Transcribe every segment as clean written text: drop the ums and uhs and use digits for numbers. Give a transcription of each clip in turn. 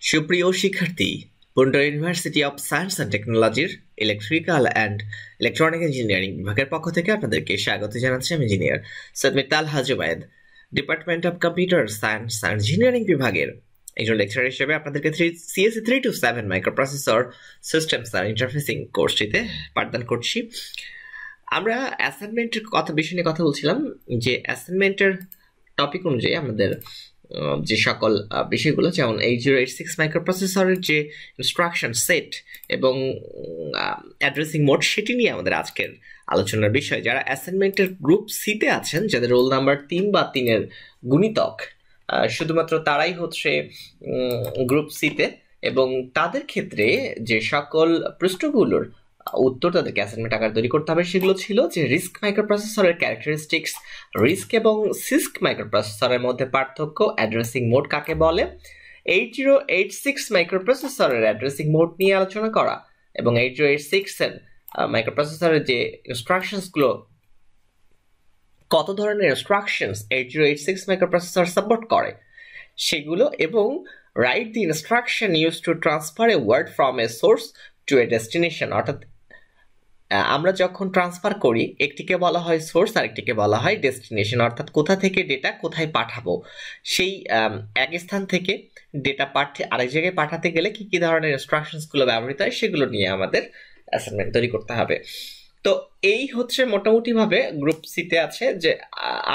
সুপ্রিয় শিক্ষার্থী, Pundra university of science and টেকনোলজির ইলেকট্রিক্যাল অ্যান্ড ইলেকট্রনিক ইঞ্জিনিয়ারিং বিভাগের পক্ষ থেকে আপনাদেরকে স্বাগত জানাচ্ছি। আমি engineer Syed Miftahul Jubayed, department of computer science and engineering বিভাগের একজন লেকচারার হিসেবে আপনাদেরকে CSC 327 microprocessor systems and interfacing কোর্সটিতে পাঠদান করছি। আমরা অ্যাসাইনমেন্টের বিষয় নিয়ে কথা বলছিলাম যে অ্যাসাইনমেন্টের টপিক অনুযায়ী আমাদের যে সকল বিষয়গুলো, যেমন 8086 মাইক্রোপ্রসেসরের যে ইনস্ট্রাকশন সেট এবং অ্যাড্রেসিং মোড, সেটি নিয়ে আমাদের আজকের আলোচনার বিষয়। যারা অ্যাসাইনমেন্টের গ্রুপ সিতে আছেন, যাদের রোল নাম্বার 3 বা 3-এর গুণিতক, শুধুমাত্র তারাই হচ্ছে গ্রুপ সিতে, এবং তাদের ক্ষেত্রে যে সকল প্রশ্নগুলোর উত্তর তাদেরকে অ্যাসাইনমেন্ট আকারে তৈরি করতে হবে সেগুলো ছিল যে রিস্ক মাইক্রোপ্রসেসরের ক্যারেক্টারিস্টিক্স, রিস্ক এবং সিস্ক মাইক্রোপ্রসেসরের মধ্যে পার্থক্য, অ্যাড্রেসিং মোড কাকে বলে, 8086 মাইক্রোপ্রসেসরের অ্যাড্রেসিং মোড নিয়ে আলোচনা করা, এবং 8086 এর মাইক্রোপ্রসেসরের যে ইনস্ট্রাকশনসগুলো, কত ধরনের ইনস্ট্রাকশনস 8086 মাইক্রোপ্রসেসর সাপোর্ট করে সেগুলো, এবং write the instruction use to transfer a word from a source to a destination. অর্থাৎ আমরা যখন ট্রান্সফার করি, একটিকে বলা হয় সোর্স আর একটিকে বলা হয় ডেস্টিনেশন, অর্থাৎ কোথা থেকে ডেটা কোথায় পাঠাবো, সেই এক স্থান থেকে ডেটা আরেক জায়গায় পাঠাতে গেলে কি কি ধরনের ইনস্ট্রাকশনসগুলো ব্যবহৃত হয় সেগুলো নিয়ে আমাদের অ্যাসাইনমেন্ট তৈরি করতে হবে। তো এই হচ্ছে মোটামুটিভাবে গ্রুপ সিতে আছে যে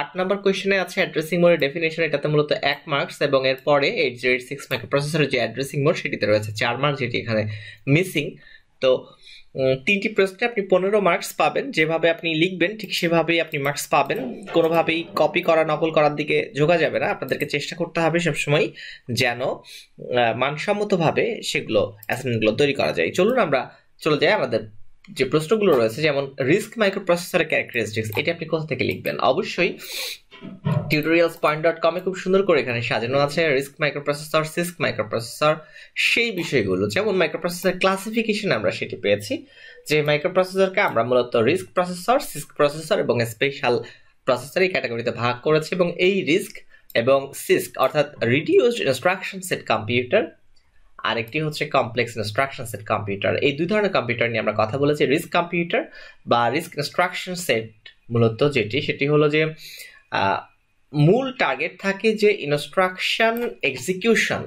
8 নম্বর কোয়েশ্চেনে আছে অ্যাড্রেসিং মোডের ডেফিনেশন, এটাতে মূলত 1 মার্কস, এবং এরপরে 8086 মাইক্রোপ্রসেসরের যে অ্যাড্রেসিং মোড সেটিতে রয়েছে 4 মার্কস, যেটি এখানে মিসিং। তো 3টি প্রশ্নে আপনি 15 মার্কস পাবেন। যেভাবে আপনি লিখবেন ঠিক সেভাবেই আপনি মার্কস পাবেন, কোনোভাবেই কপি করা নকল করার দিকে ঝোঁকা যাবে না। আপনাদেরকে চেষ্টা করতে হবে সবসময় যেন মানসম্মতভাবে সেগুলো অ্যাসাইনমেন্টগুলো তৈরি করা যায়। চলুন আমরা চলে যাই আমাদের যে প্রশ্নগুলো রয়েছে। যেমন রিস্ক মাইক্রোপ্রসেসরের ক্যারেক্টারিস্টিক্স, এটা আপনি কোথা থেকে লিখবেন? অবশ্যই tutorialspoint.com এ খুব সুন্দর করে এখানে সাজানো আছে রিস্ক মাইক্রোপ্রসেসর, সিস্ক মাইক্রোপ্রসেসর, সেই বিষয়গুলো। যেমন মাইক্রোপ্রসেসর ক্লাসিফিকেশন আমরা সেটি পেয়েছি যে মাইক্রোপ্রসেসরকে আমরা মূলত রিস্ক প্রসেসর, সিস্ক প্রসেসর এবং স্পেশাল প্রসেসর এই ক্যাটাগরিতে ভাগ করেছি, এবং এই রিস্ক এবং সিস্ক অর্থাৎ রিডিউসড ইনস্ট্রাকশন সেট কম্পিউটার, আরেকটি হচ্ছে কমপ্লেক্স ইনস্ট্রাকশন সেট কম্পিউটার, এই দুই ধরনের কম্পিউটার নিয়ে আমরা কথা বলেছি। রিস্ক কম্পিউটার বা রিস্ক ইনস্ট্রাকশন সেট মূলত সেটি হলো যে মূল টার্গেট থাকে যে ইনস্ট্রাকশন এক্সিকিউশন,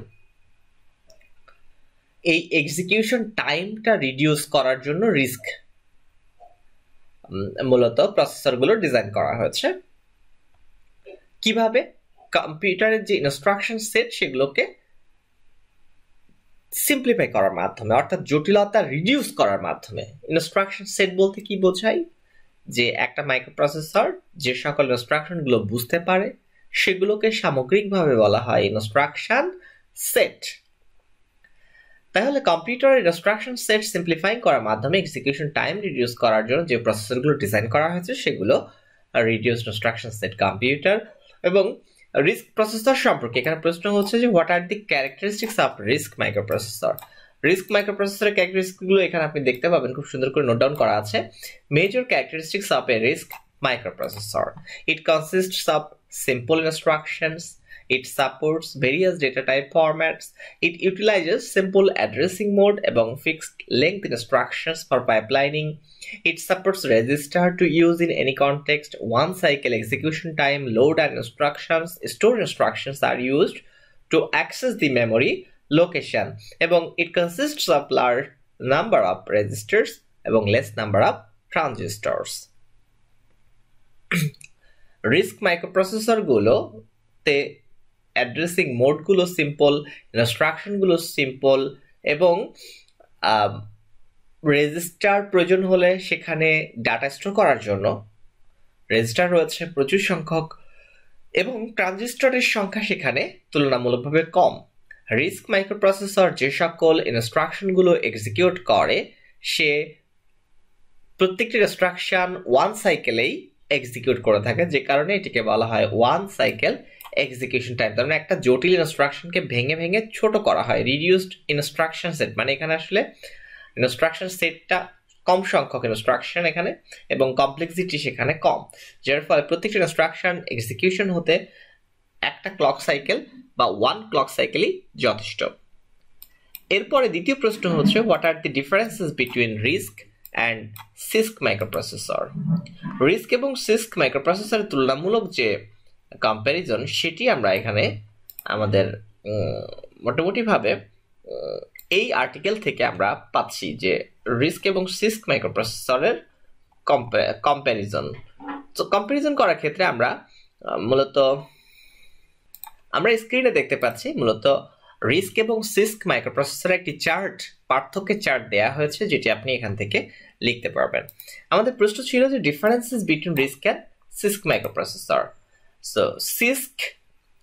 এই এক্সিকিউশন টাইমটা রিডিউস করার জন্য রিস্ক মূলত প্রসেসরগুলো ডিজাইন করা হয়েছে। কিভাবে? কম্পিউটারের যে ইনস্ট্রাকশন সেট সেগুলোকে সিম্পলিফাই করার মাধ্যমে, অর্থাৎ জটিলতা রিডিউস করার মাধ্যমে। ইনস্ট্রাকশন সেট বলতে কি বোঝায়? যে একটা মাইক্রোপ্রসেসর যে সকল ইনস্ট্রাকশনগুলো বুঝতে পারে সেগুলোকে সামগ্রিকভাবে বলা হয় ইনস্ট্রাকশন সেট। তাহলে কম্পিউটারের ইনস্ট্রাকশন সেট সিম্পলিফাইং করার মাধ্যমে এক্সিকিউশন টাইম রিডিউস করার জন্য যে প্রসেসরগুলো ডিজাইন করা হয়েছে সেগুলো রিডিউসড ইনস্ট্রাকশন সেট কম্পিউটার। এবং রিস্ক প্রসেসর সম্পর্কে এখানে প্রশ্ন হচ্ছে যে what are the characteristics of RISC microprocessor. RISC মাইক্রোপ্রসেসরের ক্যারেক্টারিস্টিক্সগুলো এখানে আপনি দেখতে পাবেন, খুব সুন্দর করে নোট ডাউন করা আছে। Major characteristics of A risk microprocessor, it consists of simple instructions, it supports various data type formats, it utilizes simple addressing mode এবং fixed length instructions for pipelining, it supports register to use in any context, one cycle execution time, load and instructions, store instructions are used to access the memory location, এবং it consists of large number of registers এবং less number of transistors. RISC মাইক্রোপ্রসেসরগুলোতে addressing মোডগুলো simple, ইনস্ট্রাকশনগুলো simple, এবং register প্রয়োজন হলে সেখানে data store করার জন্য রেজিস্টার রয়েছে প্রচুর সংখ্যক, এবং ট্রানজিস্টরের সংখ্যা সেখানে তুলনামূলকভাবে কম। রিস্ক মাইক্রোপ্রসেসর যে সকল ইনস্ট্রাকশনগুলো এক্সিকিউট করে সে প্রত্যেকটি ইনস্ট্রাকশন ওয়ান সাইকেলেই এক্সিকিউট করে থাকে, যে কারণে এটিকে বলা হয় ওয়ান সাইকেল এক্সিকিউশন টাইম। তার মানে একটা জটিল ইনস্ট্রাকশনকে ভেঙে ভেঙে ছোট করা হয়। রিডিউসড ইনস্ট্রাকশন সেট মানে এখানে আসলে ইনস্ট্রাকশন সেটটা কম সংখ্যক ইনস্ট্রাকশন এখানে, এবং কমপ্লেক্সিটি সেখানে কম, যার ফলে প্রত্যেকটা ইনস্ট্রাকশন এক্সিকিউশন হতে একটা ক্লক সাইকেল বা ওয়ান ক্লক সাইকেলই যথেষ্ট। এরপরে দ্বিতীয় প্রশ্ন হচ্ছে what are the differences between RISC and CISC microprocessor. RISC এবং সিস্ক মাইক্রোপ্রসেসরের তুলনামূলক যে কম্প্যারিজন সেটি আমরা এখানে আমাদের মোটামুটিভাবে এই আর্টিকেল থেকে আমরা পাচ্ছি যে রিস্ক এবং সিস্ক মাইক্রোপ্রসেসরের কম্প্যারিজন। তো কম্প্যারিজন করার ক্ষেত্রে আমরা মূলত স্ক্রিনে দেখতে পাচ্ছি মূলত রিস্ক এবং সিস্ক মাইক্রোপ্রসেসরের একটি পার্থক্যের চার্ট দেওয়া হয়েছে, যেটি আপনি এখান থেকে লিখতে পারবেন। আমাদের প্রশ্ন ছিল যে differences between RISC and CISC microprocessor. So CISC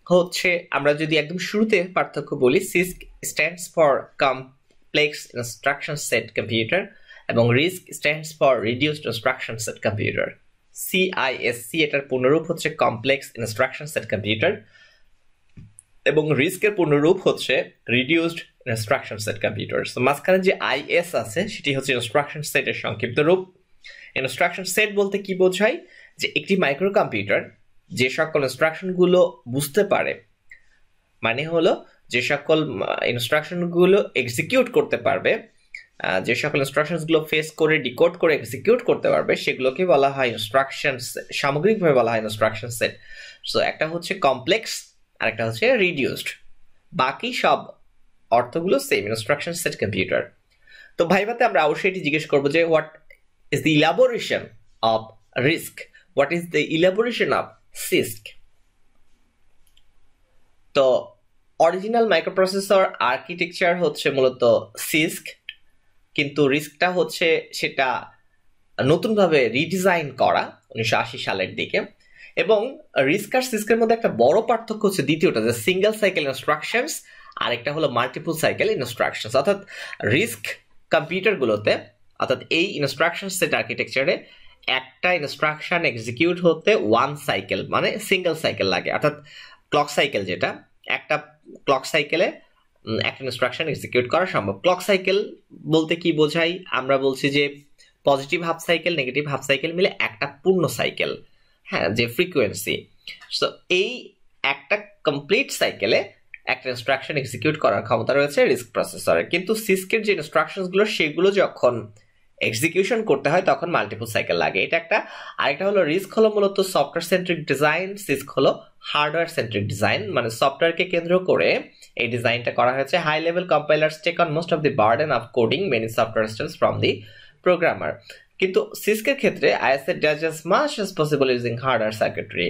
হচ্ছে, আমরা যদি একদম শুরুতে পার্থক্য বলি, CISC stands for complex instruction set computer এবং RISC stands for reduced instruction set computer. CISC এটার পূর্ণরূপ হচ্ছে কমপ্লেক্স ইনস্ট্রাকশন সেট কম্পিউটার এবং রিস্কের পূর্ণরূপ হচ্ছে reduced instruction set computer. So মাঝখানে যে IS আছে সেটি হচ্ছে ইনস্ট্রাকশন সেটের সংক্ষিপ্ত রূপ। ইনস্ট্রাকশন সেট বলতে কি বোঝায়, যে একটি মাইক্রো কম্পিউটার যে সকল ইনস্ট্রাকশনগুলো বুঝতে পারে, মানে হলো যে সকল ইনস্ট্রাকশনগুলো এক্সিকিউট করতে পারবে, যে সকল ইনস্ট্রাকশনগুলো ফেস করে ডিকোড করে এক্সিকিউট করতে পারবে, সেগুলোকে বলা হয় ইনস্ট্রাকশন, সামগ্রিকভাবে বলা হয় ইনস্ট্রাকশন সেট। সো একটা হচ্ছে কমপ্লেক্স আর একটা হচ্ছে রিডিউসড, বাকি সব অর্থগুলো সেম, ইনস্ট্রাকশন সেট কম্পিউটার। তো ভাইভাতে আমরা অবশ্যই এটি জিজ্ঞেস করবো যে what is the elaboration of RISC, what is the elaboration of CISC. তো অরিজিনাল মাইক্রোপ্রসেসর আর্কিটেকচার হচ্ছে মূলত সিস্ক, কিন্তু রিস্কটা হচ্ছে সেটা নতুনভাবে রিডিজাইন করা 1980 সালের দিকে। এবং রিস্ক আর সিস্কের মধ্যে একটা বড় পার্থক্য হচ্ছে দ্বিতীয়টা, যে সিঙ্গেল সাইকেল ইনস্ট্রাকশনস আর একটা হলো মাল্টিপল সাইকেল ইনস্ট্রাকশনস। অর্থাৎ রিস্ক কম্পিউটারগুলোতে, অর্থাৎ এই ইনস্ট্রাকশন সেট আর্কিটেকচারে একটা ইনস্ট্রাকশন এক্সিকিউট হতে ওয়ান সাইকেল মানে সিঙ্গেল সাইকেল লাগে। অর্থাৎ ক্লক সাইকেল, যেটা একটা ক্লক সাইকেলে একটা ইনস্ট্রাকশন এক্সিকিউট করা সম্ভব। ক্লক সাইকেল বলতে কি বোঝাই, আমরা বলছি যে positive half cycle negative half cycle মিলে একটা পূর্ণ সাইকেল, হ্যাঁ, যে ফ্রিকোয়েন্সি। সো এই একটা কমপ্লিট সাইকেলে একটা ইনস্ট্রাকশন এক্সিকিউট করার ক্ষমতা রয়েছে রিস্ক প্রসেসরের। কিন্তু সিস্কের যে ইনস্ট্রাকশনসগুলো সেগুলো যখন এক্সিকিউশন করতে হয় তখন মাল্টিপল সাইকেল লাগে, এটা একটা। আরেকটা হলো রিস্ক হলো মূলত সফটওয়্যার সেন্ট্রিক ডিজাইন, সিস্ক হলো হার্ডওয়্যার সেন্ট্রিক ডিজাইন, মানে সফটওয়্যারকে কেন্দ্র করে এই ডিজাইনটা করা হয়েছে। High level compilers take on most of the burden of coding many software steps from the programmer. কিন্তু সিস্কের ক্ষেত্রে ISA does as much as possible using hardware circuitry।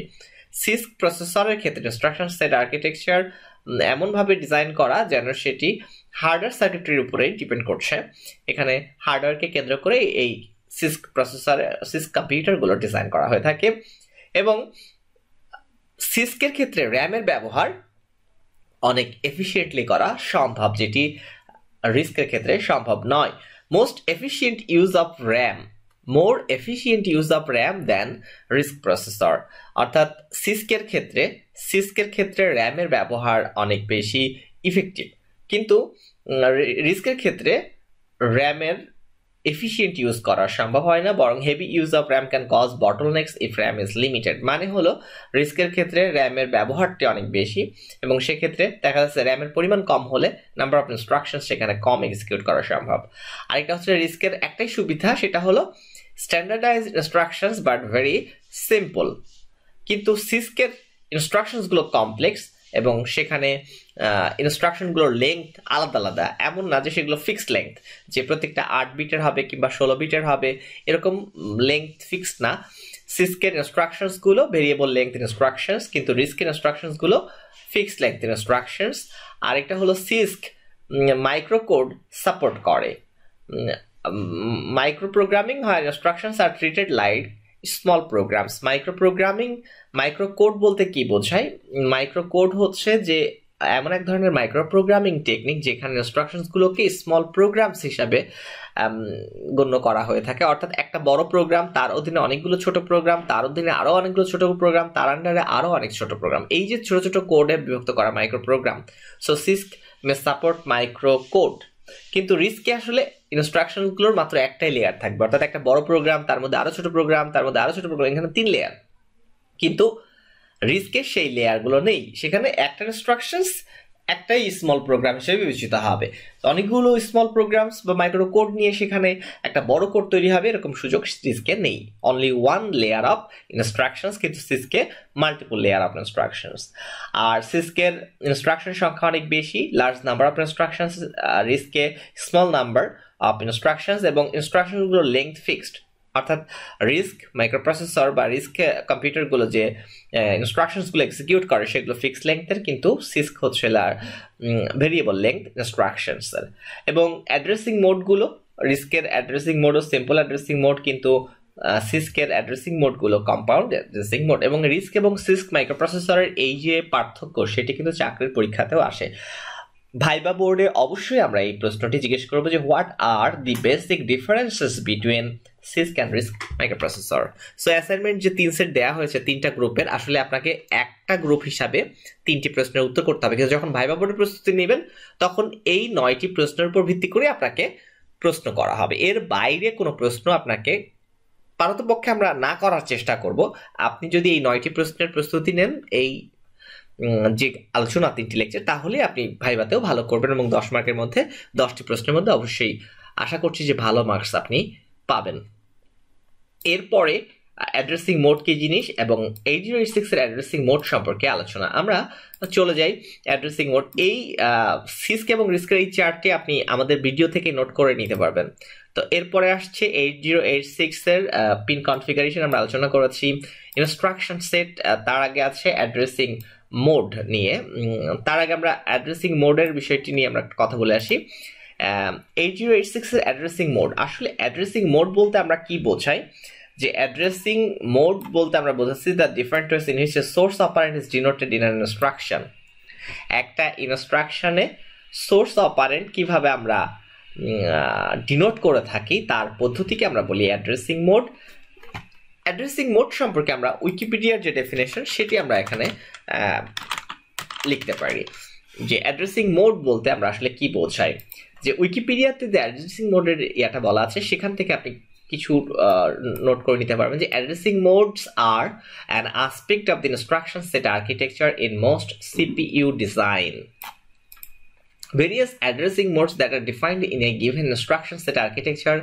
সিস্ক প্রসেসরের ক্ষেত্রে ইনস্ট্রাকশন সেট আর্কিটেকচার এমনভাবে ডিজাইন করা যেন সেটি হার্ডওয়্যার সার্কিটরির উপরেই ডিপেন্ড করছে। এখানে হার্ডওয়্যারকে কেন্দ্র করে এই সিস্ক প্রসেসর, সিস্ক কম্পিউটারগুলো ডিজাইন করা হয়ে থাকে। এবং সিস্কের ক্ষেত্রে র্যামের ব্যবহার অনেক এফিশিয়েন্টলি করা সম্ভব, যেটি রিস্কের ক্ষেত্রে সম্ভব নয়। Most efficient use of RAM, more efficient use of RAM than risk processor. অর্থাৎ সিস্কের ক্ষেত্রে র্যামের ব্যবহার অনেক বেশি ইফেক্টিভ, কিন্তু রিস্কের ক্ষেত্রে র্যামের এফিশিয়েন্ট ইউজ করা সম্ভব হয় না, বরং heavy use of RAM can cause bottlenecks if RAM is limited. মানে হলো রিস্কের ক্ষেত্রে র্যামের ব্যবহারটি অনেক বেশি এবং সেক্ষেত্রে দেখা যাচ্ছে র্যামের পরিমাণ কম হলে নাম্বার অফ ইনস্ট্রাকশন সেখানে কম এক্সিকিউট করা সম্ভব। আরেকটা হচ্ছে রিস্কের একটাই সুবিধা, সেটা হলো standardised instructions but very simple. কিন্তু সিস্কের ইনস্ট্রাকশনসগুলো কমপ্লেক্স এবং সেখানে ইনস্ট্রাকশনগুলোর লেংথ আলাদা আলাদা, এমন না যে সেগুলো ফিক্সড লেংথ, যে প্রত্যেকটা 8 বিটের হবে কিংবা 16 বিটের হবে, এরকম লেংথ ফিক্সড না। সিস্কের ইনস্ট্রাকশনসগুলো ভেরিয়েবল লেংথ ইনস্ট্রাকশনস, কিন্তু রিস্কের ইনস্ট্রাকশনসগুলো ফিক্সড লেংথ ইনস্ট্রাকশনস। আরেকটা হলো সিস্ক মাইক্রোকোড সাপোর্ট করে। মাইক্রো প্রোগ্রামিং হয় instructions are treated like small programs. Microcode বলতে কি বোঝায়, মাইক্রোকোড হচ্ছে যে এমন এক ধরনের মাইক্রো প্রোগ্রামিং টেকনিক যেখানে ইনস্ট্রাকশনসগুলোকে স্মল প্রোগ্রামস হিসাবে গণ্য করা হয়ে থাকে। অর্থাৎ একটা বড় প্রোগ্রাম, তার অধীনে অনেকগুলো ছোট প্রোগ্রাম, তার অধীনে আরো অনেকগুলো ছোট প্রোগ্রাম, তার আন্ডারে আরো অনেক ছোট প্রোগ্রাম, এই যে ছোট ছোট কোডে বিভক্ত করা মাইক্রো প্রোগ্রাম। সো সিস্ক মে সাপোর্ট মাইক্রো কোড। কিন্তু রিস্কে আসলে ইনস্ট্রাকশনগুলোর মাত্র একটাই লেয়ার থাকবে, অর্থাৎ একটা বড় প্রোগ্রাম, তার মধ্যে আরো ছোট প্রোগ্রাম, তার মধ্যে আরো ছোট প্রোগ্রাম, এখানে 3 লেয়ার। কিন্তু রিস্কে সেই লেয়ারগুলো নেই, সেখানে একটা ইনস্ট্রাকশনস একটাই স্মল প্রোগ্রাম হিসেবে বিবেচিত হবে। অনেকগুলো স্মল প্রোগ্রামস বা মাইক্রো কোড নিয়ে সেখানে একটা বড় কোড তৈরি হবে এরকম সুযোগ সিসকে নেই। Only one layer of instructions, কিন্তু সিসকে মাল্টিপল লেয়ার অফ ইনস্ট্রাকশনস। আর সিসকের ইনস্ট্রাকশন সংখ্যা অনেক বেশি, লার্জ নাম্বার অফ ইনস্ট্রাকশনস, রিস্কে স্মল নাম্বার অফ ইনস্ট্রাকশনস, এবং ইনস্ট্রাকশনগুলো লেংথ ফিক্সড। অর্থাৎ রিস্ক মাইক্রোপ্রসেসর বা রিস্ক কম্পিউটারগুলো যে ইনস্ট্রাকশনসগুলো এক্সিকিউট করে সেগুলো ফিক্সড লেংথের, কিন্তু সিস্ক হচ্ছে ভেরিয়েবল লেংথ ইনস্ট্রাকশনসের। এবং অ্যাড্রেসিং মোডগুলো, রিস্কের অ্যাড্রেসিং মোডও সিম্পল অ্যাড্রেসিং মোড, কিন্তু সিস্কের অ্যাড্রেসিং মোডগুলো কম্পাউন্ড অ্যাড্রেসিং মোড। এবং রিস্ক এবং সিস্ক মাইক্রোপ্রসেসরের এই যে পার্থক্য সেটি কিন্তু চাকরির পরীক্ষাতেও আসে। ভাইবা বোর্ডে অবশ্যই আমরা এই প্রশ্নটি জিজ্ঞেস করবো যে what are the basic differences between CISC and RISC microprocessor. So assignment যে 3 সেট দেওয়া হয়েছে 3টা গ্রুপের, আসলে আপনাকে একটা গ্রুপ হিসাবে 3টি প্রশ্নের উত্তর করতে হবে। কিন্তু যখন ভাইবা বোর্ডের প্রস্তুতি নেবেন তখন এই 9টি প্রশ্নের উপর ভিত্তি করে আপনাকে প্রশ্ন করা হবে। এর বাইরে কোনো প্রশ্ন আপনাকে পারতপক্ষে আমরা না করার চেষ্টা করব। আপনি যদি এই 9টি প্রশ্নের প্রস্তুতি নেন, এই যে আলোচনা 3টি লেকচার, তাহলে আপনি ভাইভাতেও ভালো করবেন এবং 10 মার্কের মধ্যে 10টি প্রশ্নের মধ্যে অবশ্যই আশা করছি যে ভালো মার্কস আপনি পাবেন। এরপরে অ্যাড্রেসিং মোড কি জিনিস এবং 8086 এর অ্যাড্রেসিং মোড সম্পর্কে আলোচনা। আমরা চলে যাই অ্যাড্রেসিং মোড। এই সিস্ক এবং রিস্কের এই চার্টটি আপনি আমাদের ভিডিও থেকে নোট করে নিতে পারবেন। তো এরপরে আসছে 8086 এর পিন কনফিগারেশন, আমরা আলোচনা করেছি। ইনস্ট্রাকশন সেট, তার আগে আছে অ্যাড্রেসিং মোড নিয়ে। তার আগে আমরা অ্যাড্রেসিং মোডের বিষয়টি নিয়ে আমরা কথা বলে আসি। 8086 এর অ্যাড্রেসিং মোড, আসলে অ্যাড্রেসিং মোড বলতে আমরা কি বোঝাই? যে অ্যাড্রেসিং মোড বলতে আমরা বোঝাচ্ছি the different ways in which a source operand is denoted in an instruction. একটা ইনস্ট্রাকশনে সোর্স অপারেন্ড কিভাবে আমরা ডিনোট করে থাকি তার পদ্ধতিকে আমরা বলি অ্যাড্রেসিং মোড। অ্যাড্রেসিং মোড সম্পর্কে আমরা উইকিপিডিয়ার যে ডেফিনেশন সেটি আমরা এখানে লিখতে পারি। যে অ্যাড্রেসিং মোড বলতে আমরা আসলে কি বোঝাই, যে উইকিপিডিয়াতে যে অ্যাড্রেসিং মোডের ইয়াটা বলা আছে সেখান থেকে আপনি কিছু নোট করে নিতে পারবেন। যে addressing modes are an aspect of the instruction set architecture in most CPU design. Various addressing modes that are defined in a given instruction set architecture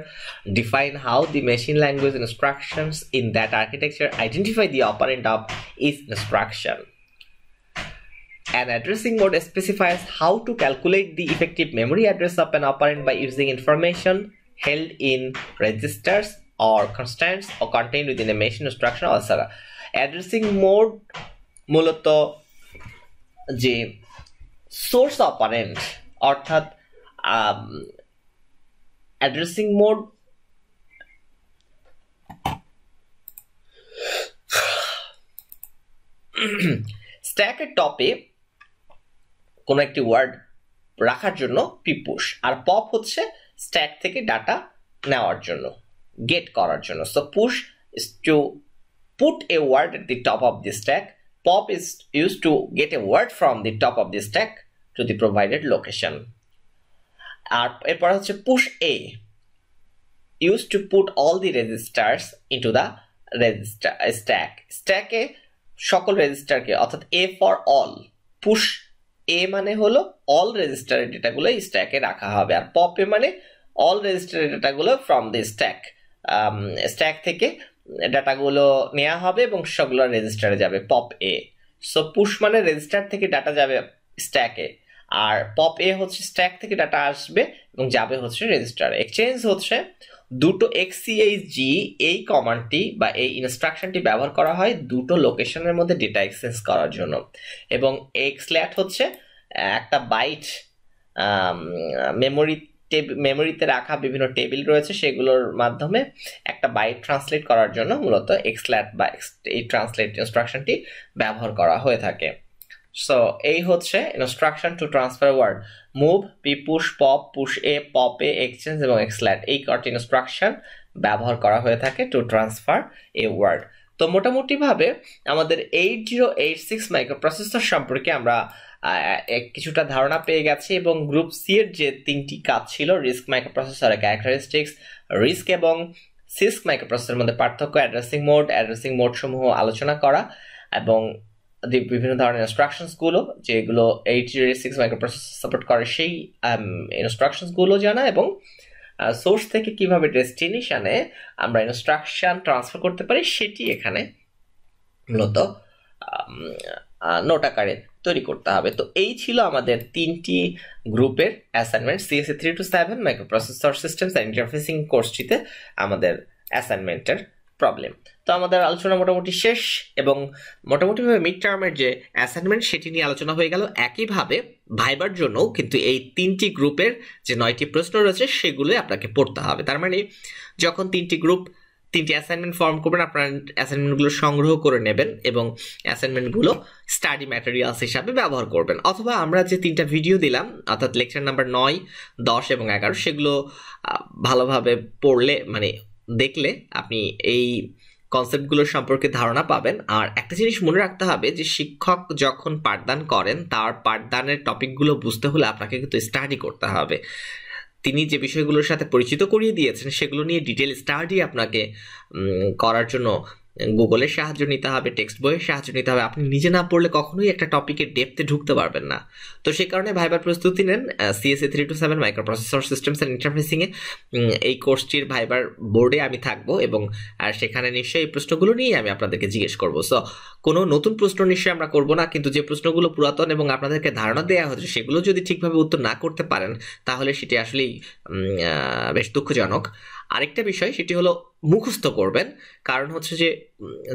define how the machine language instructions in that architecture identify the operand of each instruction. An addressing mode specifies how to calculate the effective memory address of an operand by using information held in registers or constants or contained within a machine instruction, etc. Addressing mode মূলত যে source operand, অর্থাৎ addressing mode স্ট্যাকের টপে কোনো একটি word রাখার জন্য push, আর পপ হচ্ছে স্ট্যাক থেকে ডাটা নেওয়ার জন্য, গেট করার জন্য। So push is to put a word at the top of the stack, pop is used to get a word from the top of the stack to the provided location. আর এরপর হচ্ছে push a, used to put all the registers into the register stack. stack এ সকল রেজিস্টারকে, অর্থাৎ a for all, push a মানে হলো all register ডেটাগুলো স্ট্যাকে রাখা হবে, আর pop a মানে all register ডেটাগুলো from the stack, stack থেকে ডাটাগুলো নেওয়া হবে এবং সবগুলো রেজিস্টারে যাবে পপ এ। সো পুশ মানে রেজিস্টার থেকে ডাটা যাবে স্ট্যাকে, আর পপ এ হচ্ছে স্ট্যাক থেকে ডাটা আসবে এবং যাবে হচ্ছে রেজিস্টারে। এক্সচেঞ্জ হচ্ছে দুটো XCHG, এই কমান্ডটি বা এই ইনস্ট্রাকশনটি ব্যবহার করা হয় দুটো লোকেশনের মধ্যে ডেটা এক্সচেঞ্জ করার জন্য। এবং XLAT হচ্ছে একটা বাইট মেমোরিতে রাখা বিভিন্ন টেবিল রয়েছে সেগুলোর মাধ্যমে একটা বাইট ট্রান্সলেট করার জন্য মূলত XLAT বা এই ট্রান্সলেট ইনস্ট্রাকশনটি ব্যবহার করা হয়ে থাকে। সো এই হচ্ছে instruction to transfer word, move, পিপুশ, pop, push A, pop A, exchange এবং XLAT, এই কটি ইনস্ট্রাকশন ব্যবহার করা হয়ে থাকে টু ট্রান্সফার এ ওয়ার্ড। তো মোটামুটি ভাবে আমাদের 8086 মাইক্রোপ্রসেসর সম্পর্কে আমরা কিছুটা ধারণা পেয়ে গেছি, এবং গ্রুপ সি এর যে 3টি কাজ ছিল, রিস্ক মাইক্রোপ্রসেসরের ক্যারেক্টারিস্টিক্স, রিস্ক এবং সিস্ক মাইক্রোপ্রসেসরের মধ্যে পার্থক্য, অ্যাড্রেসিং মোড সমূহ আলোচনা করা, এবং বিভিন্ন ধরনের ইনস্ট্রাকশনসগুলো যেগুলো 8086 মাইক্রোপ্রসেসর সাপোর্ট করে সেই ইনস্ট্রাকশনসগুলো জানা, এবং সোর্স থেকে কিভাবে ডেস্টিনেশনে আমরা ইনস্ট্রাকশন ট্রান্সফার করতে পারি সেটি এখানে মূলত নোট আকারে তৈরি করতে হবে। তো এই ছিল আমাদের 3টি গ্রুপের assignment CSE 3 to 7 microprocessor systems and interfacing কোর্সটিতে আমাদের অ্যাসাইনমেন্টের প্রবলেম। তো আমাদের আলোচনা মোটামুটি শেষ, এবং মোটামুটিভাবে মিড টার্মের যে অ্যাসাইনমেন্ট সেটি নিয়ে আলোচনা হয়ে গেল। একইভাবে ভাইবার জন্য কিন্তু এই 3টি গ্রুপের যে 9টি প্রশ্ন রয়েছে সেগুলো আপনাকে পড়তে হবে। তার মানে যখন 3টি গ্রুপ 3টি অ্যাসাইনমেন্ট ফর্ম করবেন, আপনার অ্যাসাইনমেন্টগুলো সংগ্রহ করে নেবেন এবং অ্যাসাইনমেন্টগুলো স্টাডি ম্যাটেরিয়ালস হিসাবে ব্যবহার করবেন। অথবা আমরা যে 3টা ভিডিও দিলাম অর্থাৎ লেকচার নাম্বার 9, 10 এবং 11 সেগুলো ভালোভাবে পড়লে মানে দেখলে আপনি এই কনসেপ্টগুলো সম্পর্কে ধারণা পাবেন। আর একটা জিনিস মনে রাখতে হবে যে শিক্ষক যখন পাঠদান করেন তার পাঠদানের টপিকগুলো বুঝতে হলে আপনাকে কিন্তু স্টাডি করতে হবে। তিনি যে বিষয়গুলোর সাথে পরিচিত করিয়ে দিয়েছেন সেগুলো নিয়ে ডিটেল স্টাডি আপনাকে করার জন্য গুগলের সাহায্য নিতে হবে, টেক্সট বইয়ের সাহায্য নিতে হবে। আপনি নিজে না পড়লে কখনোই একটা টপিকের ডেপথে ঢুকতে পারবেন না। তো সেই কারণে ভাইবার প্রস্তুতি নেন। CSE 3 to 7 microprocessor systems and ইন্টারফেসিংয়ে এই কোর্সটির ভাইবার বোর্ডে আমি থাকবো, এবং সেখানে নিশ্চয়ই এই প্রশ্নগুলো নিয়ে আমি আপনাদেরকে জিজ্ঞেস করবো। সো কোনো নতুন প্রশ্ন নিশ্চয়ই আমরা করবো না, কিন্তু যে প্রশ্নগুলো পুরাতন এবং আপনাদেরকে ধারণা দেওয়া হচ্ছে সেগুলো যদি ঠিকভাবে উত্তর না করতে পারেন তাহলে সেটি আসলেই বেশ দুঃখজনক। আরেকটা বিষয় সেটি হলো মুখস্থ করবেন, কারণ হচ্ছে যে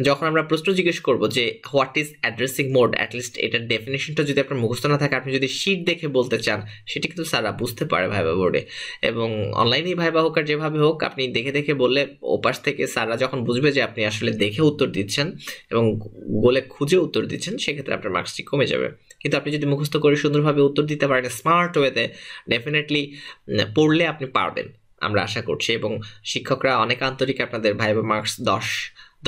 যখন আমরা প্রশ্ন জিজ্ঞেস করবো যে what is addressing mode, at least এটার ডেফিনেশনটা যদি আপনার মুখস্থ না থাকে, আপনি যদি শিট দেখে বলতে চান সেটি কিন্তু স্যাররা বুঝতে পারে ভাইবা বোর্ডে, এবং অনলাইনেই ভাইবা হোক আর যেভাবে হোক আপনি দেখে দেখে বললে ওপাশ থেকে স্যাররা যখন বুঝবে যে আপনি আসলে দেখে উত্তর দিচ্ছেন এবং গুগলে খুঁজে উত্তর দিচ্ছেন সেক্ষেত্রে আপনার মার্কসটি কমে যাবে। কিন্তু আপনি যদি মুখস্থ করে সুন্দরভাবে উত্তর দিতে পারেন স্মার্ট ওয়েতে, ডেফিনেটলি পড়লে আপনি পারবেন আমরা আশা করছি। এবং শিক্ষকরা অনেক আন্তরিক, আপনাদের ভাইবা মার্কস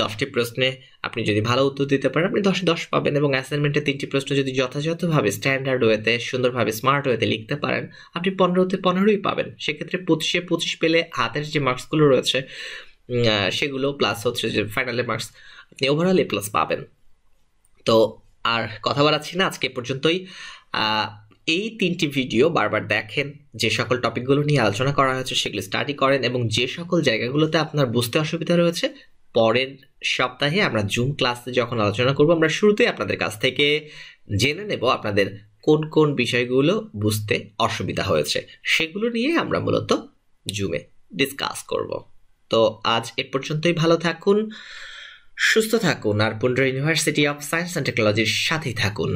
10টি প্রশ্নে আপনি যদি ভালো উত্তর দিতে পারেন আপনি 10 10 পাবেন, এবং অ্যাসাইনমেন্টে 3টি প্রশ্ন যদি যথাযথভাবে স্ট্যান্ডার্ড ওয়েতে সুন্দরভাবে স্মার্ট ওয়েতে লিখতে পারেন আপনি 15তে 15ই পাবেন। সেক্ষেত্রে 25-এ 25 পেলে হাতের যে মার্কসগুলো রয়েছে সেগুলো প্লাস হচ্ছে যে ফাইনালের মার্কস আপনি ওভারঅল A+ পাবেন। তো আর কথা বাড়াচ্ছি না, আজকে পর্যন্তই। এই 3টি ভিডিও বারবার দেখেন, যে সকল টপিকগুলো নিয়ে আলোচনা করা হয়েছে সেগুলো স্টাডি করেন, এবং যে সকল জায়গাগুলোতে আপনার বুঝতে অসুবিধা রয়েছে পরের সপ্তাহে আমরা জুম ক্লাসে যখন আলোচনা করব আমরা শুরুতেই আপনাদের কাছ থেকে জেনে নেব আপনাদের কোন কোন বিষয়গুলো বুঝতে অসুবিধা হয়েছে, সেগুলো নিয়ে আমরা মূলত জুমে ডিসকাস করব। তো আজ এ পর্যন্তই। ভালো থাকুন, সুস্থ থাকুন, আর পুন্ড্রা ইউনিভার্সিটি অফ সায়েন্স অ্যান্ড টেকনোলজির সাথেই থাকুন।